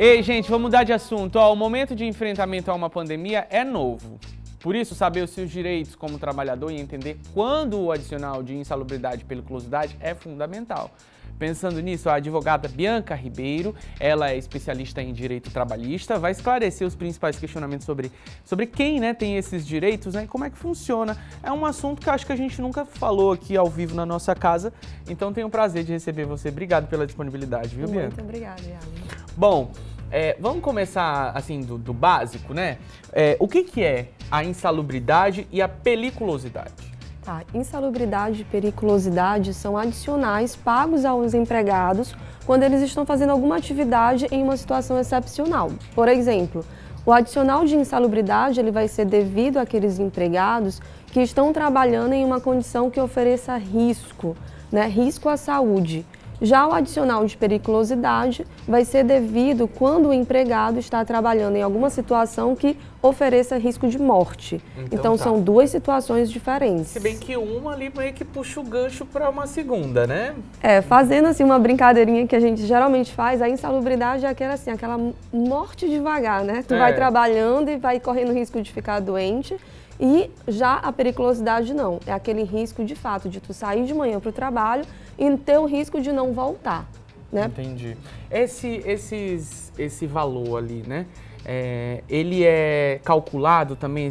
Ei, gente, vamos mudar de assunto. Ó, o momento de enfrentamento a uma pandemia é novo. Por isso, saber os seus direitos como trabalhador e entender quando o adicional de insalubridade e periculosidade é fundamental. Pensando nisso, a advogada Bianca Ribeiro, ela é especialista em direito trabalhista, vai esclarecer os principais questionamentos sobre quem, né, tem esses direitos, né, e como é que funciona. É um assunto que eu acho que a gente nunca falou aqui ao vivo na nossa casa, então tenho o prazer de receber você. Obrigado pela disponibilidade, viu, Bianca? Muito obrigada, Iago. Bom, vamos começar assim do básico, né? O que é a insalubridade e a periculosidade? Tá, insalubridade e periculosidade são adicionais pagos aos empregados quando eles estão fazendo alguma atividade em uma situação excepcional. Por exemplo, o adicional de insalubridade ele vai ser devido àqueles empregados que estão trabalhando em uma condição que ofereça risco, né? Risco à saúde. Já o adicional de periculosidade vai ser devido quando o empregado está trabalhando em alguma situação que ofereça risco de morte. Então são duas situações diferentes. Se bem que uma ali meio que puxa o gancho para uma segunda, né? Fazendo assim uma brincadeirinha que a gente geralmente faz, a insalubridade é aquela morte devagar, né? Tu vai trabalhando e vai correndo risco de ficar doente. E já a periculosidade não, é aquele risco de fato de tu sair de manhã para o trabalho e ter o risco de não voltar, né? Entendi. Esse valor ali, né? Ele é calculado também,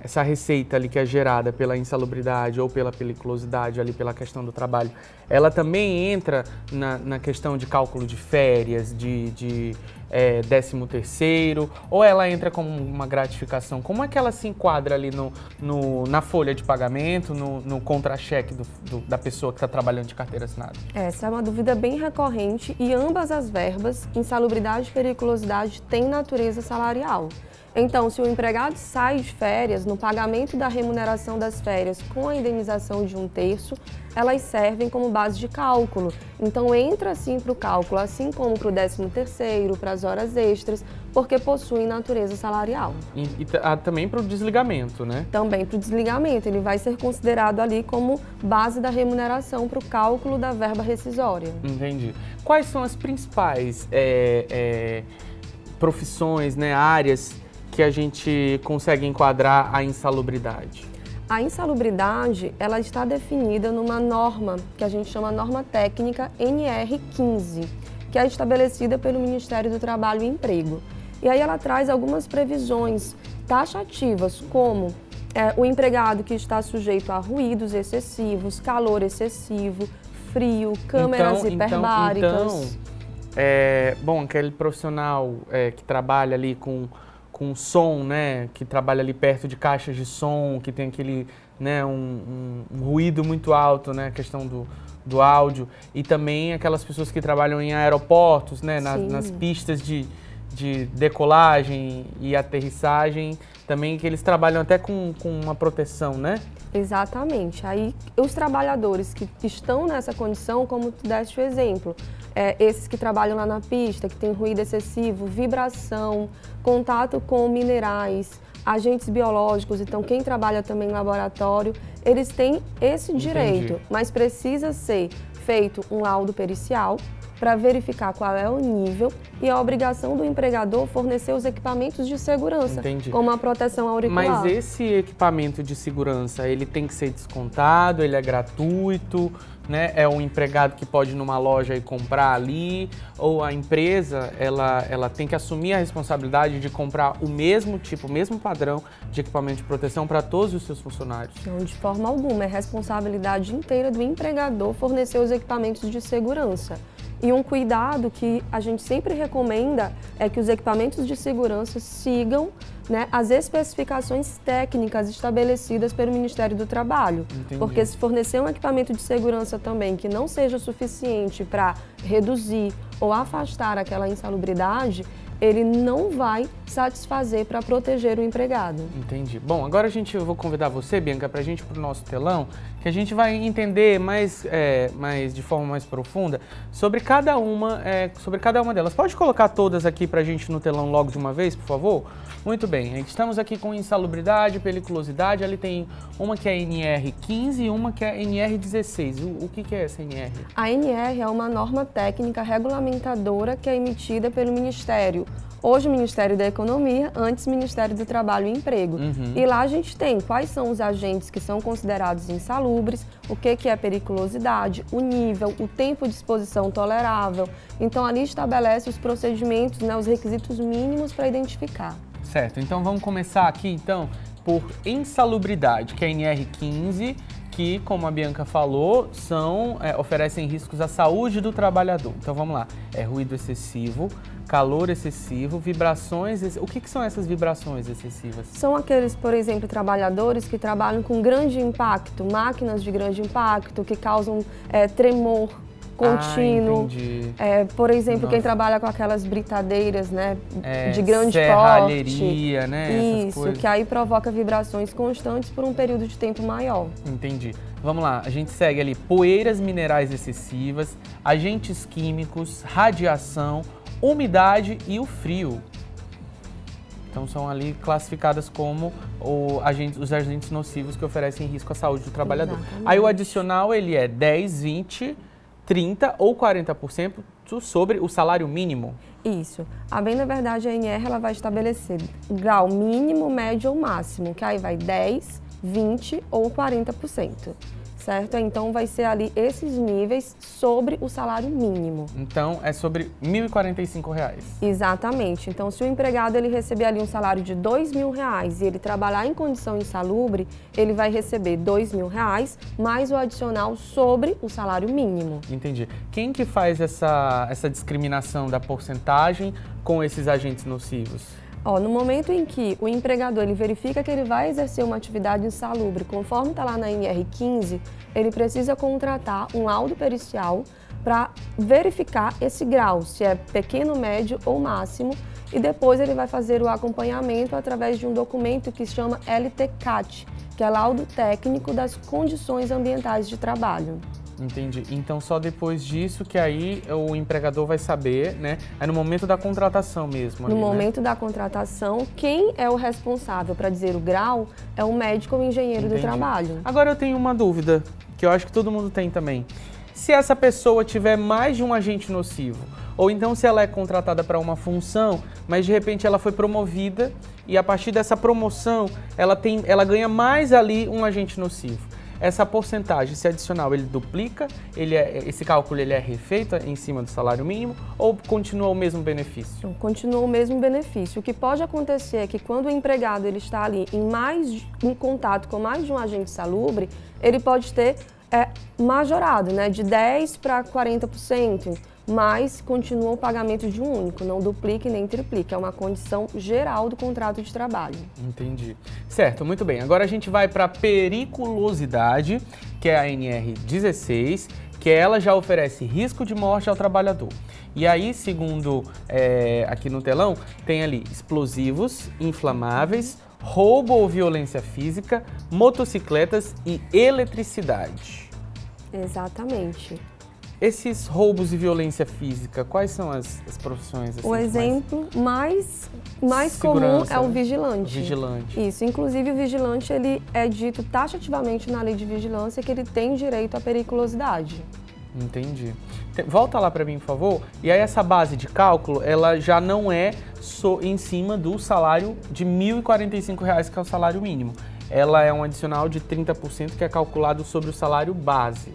essa receita ali que é gerada pela insalubridade ou pela periculosidade ali pela questão do trabalho, ela também entra na questão de cálculo de férias, de 13º, ou ela entra como uma gratificação? Como é que ela se enquadra ali na folha de pagamento, no contra-cheque da pessoa que está trabalhando de carteira assinada? Essa é uma dúvida bem recorrente e ambas as verbas, insalubridade e periculosidade, têm natureza salarial. Então, se o empregado sai de férias, no pagamento da remuneração das férias com a indenização de 1/3, elas servem como base de cálculo. Então, entra sim para o cálculo, assim como para o 13º, para as horas extras, porque possuem natureza salarial. E também para o desligamento, né? Também para o desligamento, ele vai ser considerado ali como base da remuneração para o cálculo da verba rescisória. Entendi. Quais são as principais profissões, né, áreas que a gente consegue enquadrar a insalubridade? A insalubridade, ela está definida numa norma, que a gente chama norma técnica NR15, que é estabelecida pelo Ministério do Trabalho e Emprego. E aí ela traz algumas previsões taxativas, como o empregado que está sujeito a ruídos excessivos, calor excessivo, frio, câmeras hiperbáricas. Bom, aquele profissional que trabalha ali com som, né, que trabalha ali perto de caixas de som, que tem aquele, né, um ruído muito alto, né, a questão do áudio, e também aquelas pessoas que trabalham em aeroportos, né, nas pistas de decolagem e aterrissagem, também que eles trabalham até com uma proteção, né? Exatamente. Aí os trabalhadores que estão nessa condição, como tu deste o exemplo, esses que trabalham lá na pista, que tem ruído excessivo, vibração, contato com minerais, agentes biológicos, então quem trabalha também em laboratório, eles têm esse direito, mas precisa ser feito um laudo pericial para verificar qual é o nível e a obrigação do empregador fornecer os equipamentos de segurança, como a proteção auricular. Mas esse equipamento de segurança, ele tem que ser descontado, ele é gratuito, né? É um empregado que pode ir numa loja e comprar ali, ou a empresa, ela tem que assumir a responsabilidade de comprar o mesmo tipo, o mesmo padrão de equipamento de proteção para todos os seus funcionários? Não, de forma alguma, é responsabilidade inteira do empregador fornecer os equipamentos de segurança. E um cuidado que a gente sempre recomenda é que os equipamentos de segurança sigam, né, as especificações técnicas estabelecidas pelo Ministério do Trabalho. Entendi. Porque se fornecer um equipamento de segurança também que não seja suficiente para reduzir ou afastar aquela insalubridade, ele não vai satisfazer para proteger o empregado. Entendi. Bom, agora eu vou convidar você, Bianca, para a gente ir para o nosso telão, que a gente vai entender de forma mais profunda sobre cada uma delas. Pode colocar todas aqui para a gente no telão logo de uma vez, por favor? Muito bem, estamos aqui com insalubridade, periculosidade, ali tem uma que é NR15 e uma que é NR16. O que é essa NR? A NR é uma norma técnica regulamentadora que é emitida pelo Ministério. Hoje o Ministério da Economia, antes o Ministério do Trabalho e Emprego. E lá a gente tem quais são os agentes que são considerados insalubres, o que é periculosidade, o nível, o tempo de exposição tolerável. Então ali estabelece os procedimentos, né, os requisitos mínimos para identificar. Certo, então vamos começar aqui por insalubridade, que é a NR15, que, como a Bianca falou, oferecem riscos à saúde do trabalhador. Então vamos lá, ruído excessivo, calor excessivo, vibrações. O que são essas vibrações excessivas? São aqueles, por exemplo, trabalhadores que trabalham com grande impacto, máquinas de grande impacto, que causam tremor contínuo. Por exemplo, Nossa. Quem trabalha com aquelas britadeiras, né, de grande serralheria, porte. Né? Isso, que aí provoca vibrações constantes por um período de tempo maior. Entendi. Vamos lá, a gente segue ali poeiras minerais excessivas, agentes químicos, radiação, umidade e o frio. Então são ali classificadas como os agentes nocivos que oferecem risco à saúde do trabalhador. Exatamente. Aí o adicional ele é 10, 20, 30 ou 40% sobre o salário mínimo? Isso. A bem da verdade, a NR ela vai estabelecer grau mínimo, médio ou máximo, que aí vai 10, 20 ou 40%. Certo? Então vai ser ali esses níveis sobre o salário mínimo. Então é sobre R$ 1.045. Exatamente. Então se o empregado ele receber ali um salário de R$ 2.000 e ele trabalhar em condição insalubre, ele vai receber R$ 2.000 mais o adicional sobre o salário mínimo. Entendi. Quem que faz essa discriminação da porcentagem com esses agentes nocivos? No momento em que o empregador ele verifica que ele vai exercer uma atividade insalubre, conforme está lá na NR15, ele precisa contratar um laudo pericial para verificar esse grau, se é pequeno, médio ou máximo, e depois ele vai fazer o acompanhamento através de um documento que se chama LTCAT, que é laudo técnico das condições ambientais de trabalho. Entendi. Então só depois disso que aí o empregador vai saber, né? É no momento da contratação mesmo. No momento da contratação, quem é o responsável para dizer o grau é o médico ou engenheiro do trabalho. Agora eu tenho uma dúvida, que eu acho que todo mundo tem também. Se essa pessoa tiver mais de um agente nocivo, ou então se ela é contratada para uma função, mas de repente ela foi promovida e a partir dessa promoção ela ganha mais ali um agente nocivo. Essa porcentagem, esse adicional, ele duplica? Esse cálculo ele é refeito em cima do salário mínimo ou continua o mesmo benefício? Continua o mesmo benefício. O que pode acontecer é que quando o empregado ele está ali em contato com mais de um agente insalubre, ele pode ter majorado, né, de 10% para 40%. Mas continua o pagamento de um único, não duplica e nem triplica. É uma condição geral do contrato de trabalho. Entendi. Certo, muito bem. Agora a gente vai para a periculosidade, que é a NR16, que ela já oferece risco de morte ao trabalhador. E aí, segundo aqui no telão, tem ali explosivos, inflamáveis, roubo ou violência física, motocicletas e eletricidade. Exatamente. Esses roubos e violência física, quais são as profissões? Assim, o exemplo mais comum é o vigilante. O vigilante. Isso, inclusive o vigilante ele é dito taxativamente na lei de vigilância que ele tem direito à periculosidade. Entendi. Volta lá para mim, por favor. E aí essa base de cálculo, ela já não é em cima do salário de R$ 1.045, que é o salário mínimo. Ela é um adicional de 30% que é calculado sobre o salário base.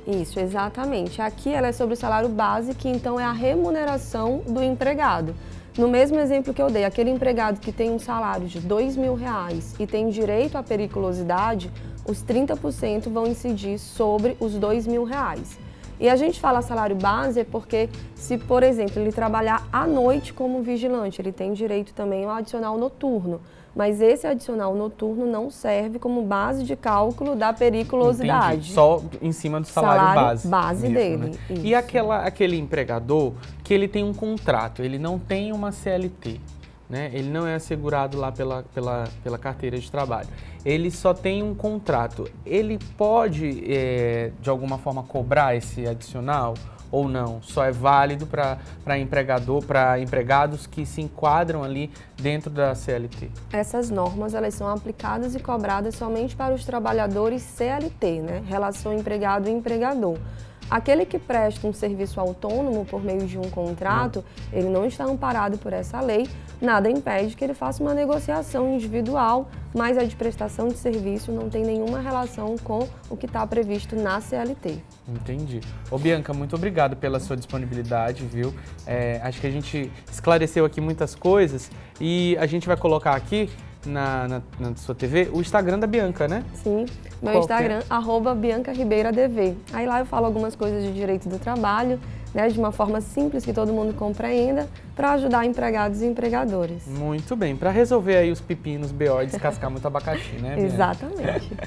Isso, exatamente. Aqui ela é sobre o salário base, que então é a remuneração do empregado. No mesmo exemplo que eu dei, aquele empregado que tem um salário de R$ 2.000 e tem direito à periculosidade, os 30% vão incidir sobre os R$ 2.000. E a gente fala salário base porque se, por exemplo, ele trabalhar à noite como vigilante, ele tem direito também ao adicional noturno. Mas esse adicional noturno não serve como base de cálculo da periculosidade. Entendi. Só em cima do salário base mesmo, dele. Né? E aquele empregador que ele tem um contrato, ele não tem uma CLT, né? Ele não é assegurado lá pela carteira de trabalho. Ele só tem um contrato. Ele pode, de alguma forma, cobrar esse adicional ou não? Só é válido para empregados que se enquadram ali dentro da CLT? Essas normas, elas são aplicadas e cobradas somente para os trabalhadores CLT, né? Relação empregado e empregador. Aquele que presta um serviço autônomo por meio de um contrato, ele não está amparado por essa lei, nada impede que ele faça uma negociação individual, mas a de prestação de serviço não tem nenhuma relação com o que está previsto na CLT. Entendi. Ô Bianca, muito obrigado pela sua disponibilidade, viu? Acho que a gente esclareceu aqui muitas coisas e a gente vai colocar aqui na sua TV o Instagram da Bianca, né? Sim, meu Instagram, @BiancaRibeiraDV. Aí lá eu falo algumas coisas de direito do trabalho, né, de uma forma simples que todo mundo compreenda, para ajudar empregados e empregadores. Muito bem, para resolver aí os pepinos BO e descascar muito abacaxi, né, Bianca? Exatamente.